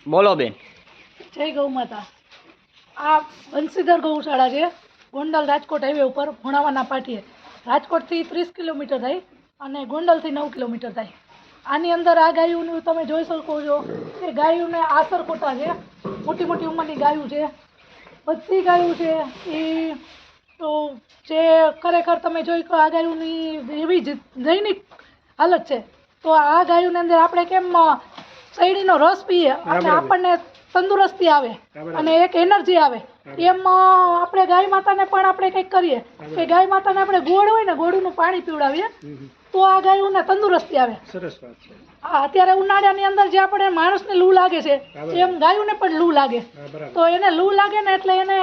બોલો બેન. જય ગૌ માતા. આ બંસીધર ગૌશાળા છે, ગોંડલ રાજકોટ હાઈવે ઉપર ભુણાવાના પાટીએ. રાજકોટથી 30 કિલોમીટર થાય અને ગોંડલથી 9 કિલોમીટર થાય. આની અંદર આ ગાયોનું તમે જોઈ શકો છો કે ગાયોને આસર કોટા છે, મોટી મોટી ઉંમરની ગાયો છે, બધી ગાયો છે એ તો જે ખરેખર તમે જોઈ કે આ ગાયોની એવી દૈનિક હાલત છે. તો આ ગાયોની અંદર આપણે કેમ શેરડીનો રસ પીએ અને આપણને તંદુરસ્તી આવે અને એક એનર્જી આવે, એમ આપણે ગાય માતાને પણ આપણે કંઈક કરીએ કે ગાય માતાને આપણે ગોળ હોય ને ગોળનું પાણી પીવડાવીએ તો આ ગાયોને તંદુરસ્તી આવે. સરસ વાત છે. હા, અત્યારે ઉનાળાની અંદર જે આપણે માણસને લૂ લાગે છે એમ ગાયોને પણ લૂ લાગે, તો એને લૂ લાગે ને એટલે એને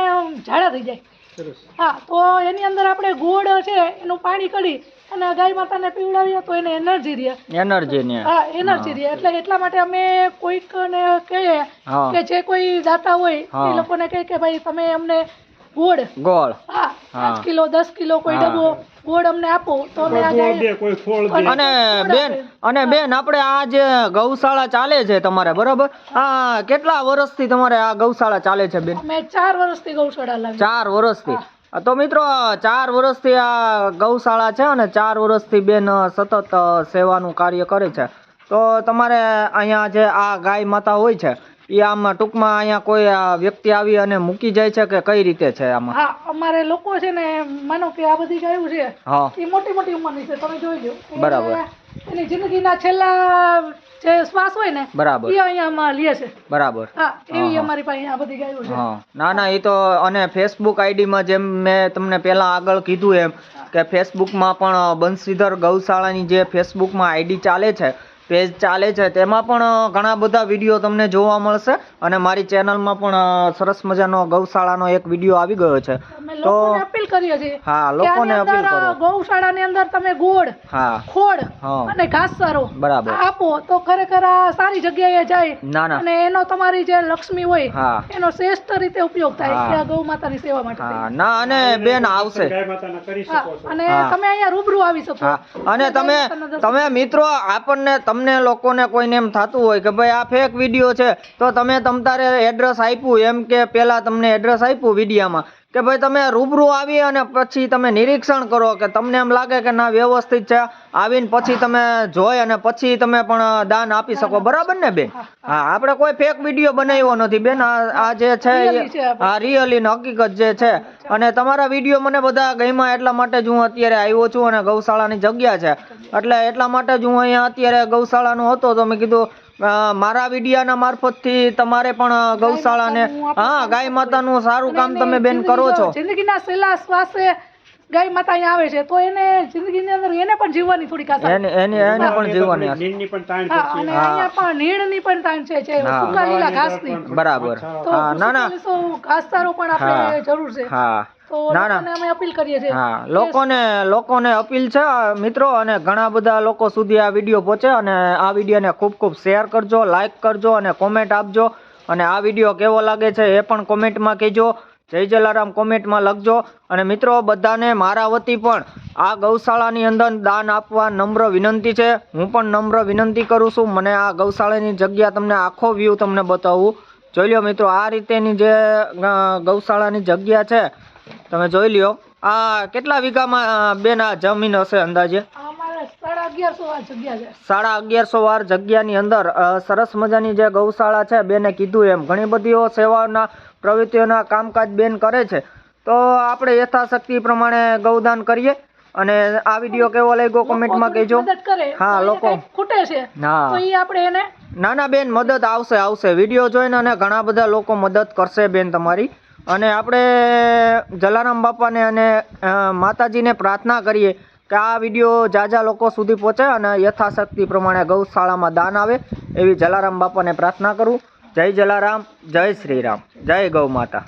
ઝાડા થઈ જાય. હા, તો એની અંદર આપણે ગોળ છે એનું પાણી કરી અને ગાય માતાને પીવડાવીએ તો એને એનર્જી રહે. હા, એનર્જી રહે. એટલે એટલા માટે અમે કોઈકને કહીએ કે જે કોઈ દાતા હોય એ લોકોને કહે કે ભાઈ તમે અમને ગોળ 5 કિલો 10 કિલો કોઈ ડબ્બો ગોળ અમને આપો તો અમે આ ગાય. અને બેન આપણે આ જે ગૌશાળા ચાલે છે તમારે, બરોબર, આ કેટલા વર્ષથી તમારે આ ગૌશાળા ચાલે છે બેન? અમે 4 વર્ષથી ગૌશાળા લાવી. 4 વર્ષથી. તો મિત્રો 4 વર્ષથી આ ગૌશાળા છે અને 4 વર્ષથી બેન સતત સેવાનું કાર્ય કરે છે. તો તમારે અહીંયા જે આ ગાય માતા હોય છે એ આમાં ટૂંકમાં અહીંયા કોઈ વ્યક્તિ આવી અને મૂકી જાય છે કે કઈ રીતે છે આમાં? હા, અમારે લોકો છે ને, માનો કે આ બધી ગાયો છે એ મોટી મોટી ઉંમરની છે, તમે જોઈ લો. બરાબર. એની જિંદગીના છેલ્લા જે શ્વાસ હોય ને બરાબર એ અહીંયામાં લે છે. બરાબર. હા, એવી અમારી પાસે આ બધી ગાયો છે. ના એ તો, અને ફેસબુક આઈડીમાં જેમ મેં તમને પહેલા આગળ કીધું એમ કે ફેસબુકમાં પણ બંસીધર ગૌશાળાની જે ફેસબુકમાં આઈડી ચાલે છે, પેજ ચાલે છે, તેમાં પણ ઘણા બધા વિડીયો તમને જોવા મળશે અને મારી ચેનલમાં પણ સરસ મજાનો ગૌશાળાનો એક વિડીયો આવી ગયો છે. તો અપીલ કરીએ છીએ. હા, લોકોને અપીલ કરો. ગૌશાળાની અંદર તમે ગોળ, ખોડ અને ઘાસચારો બરાબર આપો તો ખરેખર આ સારી જગ્યાએ જાય અને એનો તમારી જે લક્ષ્મી હોય એનો શ્રેષ્ઠ રીતે ઉપયોગ થાય કે ગૌ માતાની સેવા માટે. ના, અને બેન આવશે અને તમે અહીંયા રૂબરૂ આવી શકો. અને તમે મિત્રો આપણને તમને લોકોને કોઈને એમ થતું હોય કે ભાઈ આ ફેક વિડીયો છે, તો તમે તમારે એડ્રેસ આપ્યું એમ કે પેલા તમને એડ્રેસ આપ્યું વિડીયામાં કે ભાઈ તમે રૂબરૂ આવી અને પછી તમે નિરીક્ષણ કરો કે તમને એમ લાગે કે ના વ્યવસ્થિત છે, આવીને પછી તમે જોઈ અને પછી તમે પણ દાન આપી શકો. બરાબર ને બેન? હા, આપણે કોઈ ફેક વિડીયો બનાવ્યો નથી બેન. આ જે છે આ રિયલી હકીકત જે છે. અને તમારા વિડીયો મને બધા ગમ્યા એટલા માટે જ હું અત્યારે આવ્યો છું અને ગૌશાળાની જગ્યા છે એટલે એટલા માટે જ હું અહીંયા અત્યારે ગૌશાળાનો હતો તો મેં કીધું મારા વિડીયાના મારફતથી તમારે પણ ગૌશાળાને ગાય માતાનું સારું કામ તમે બેન કરો છો. જિંદગીના છેલ્લા શ્વાસે ગાય માતા અહીંયા આવે છે તો એને જિંદગીની અંદર એને પણ જીવવાની થોડીક આશા, એને પણ જીવવાની આશા. અને અહીંયા પણ નીડની પણ તાણ છે, સૂકા લીલા ઘાસની. બરાબર. હા, ના ઘાસચારો પણ આપણે જરૂર છે. હા, અમે અપીલ કરીએ છીએ. હા, લોકોને અપીલ છે મિત્રો, અને ઘણા બધા લોકો સુધી આ વિડીયો પહોંચે અને આ વિડીયોને ખૂબ શેર કરજો, લાઈક કરજો અને કોમેન્ટ આપજો. અને આ વિડીયો કેવો લાગે છે એ પણ કોમેન્ટમાં કહેજો. જય જલારામ કોમેન્ટમાં લખજો. અને મિત્રો બધાને મારા વતી પણ આ ગૌશાળાની અંદર દાન આપવા નમ્ર વિનંતી છે. હું પણ નમ્ર વિનંતી કરું છું. મને આ ગૌશાળાની જગ્યા તમને આખો વ્યૂ તમને બતાવું. જોઈ લો મિત્રો, આ રીતેની જે ગૌશાળાની જગ્યા છે તમે જોઈ લ્યો. આ કેટલા વીઘામાં બેન આ જમીન હશે અંદાજે? 1150 વાર જગ્યાની અંદર સરસ મજાની જે ગૌશાળા છે, બેને કીધું એમ ઘણી બધી સેવાના પ્રવૃત્તિઓના કામકાજ બેન કરે છે. તો આપણે યથાશક્તિ પ્રમાણે ગૌદાન કરીએ. અને આ વિડીયો કેવો લાગ્યો કોમેન્ટમાં કહેજો. હા, લોકો ખૂટે છે તો ઈ આપણે એને ના બેન, મદદ આવશે વિડીયો જોઈને અને ઘણા બધા લોકો મદદ કરશે બેન તમારી. અને આપણે જલારામ બાપાને અને માતાજીને પ્રાર્થના કરીએ કે આ વિડીયો જાજા લોકો સુધી પહોંચે અને યથાશક્તિ પ્રમાણે ગૌશાળામાં દાન આવે એવી જલારામ બાપાને પ્રાર્થના કરું. જય જલારામ, જય શ્રી રામ, જય ગૌ માતા.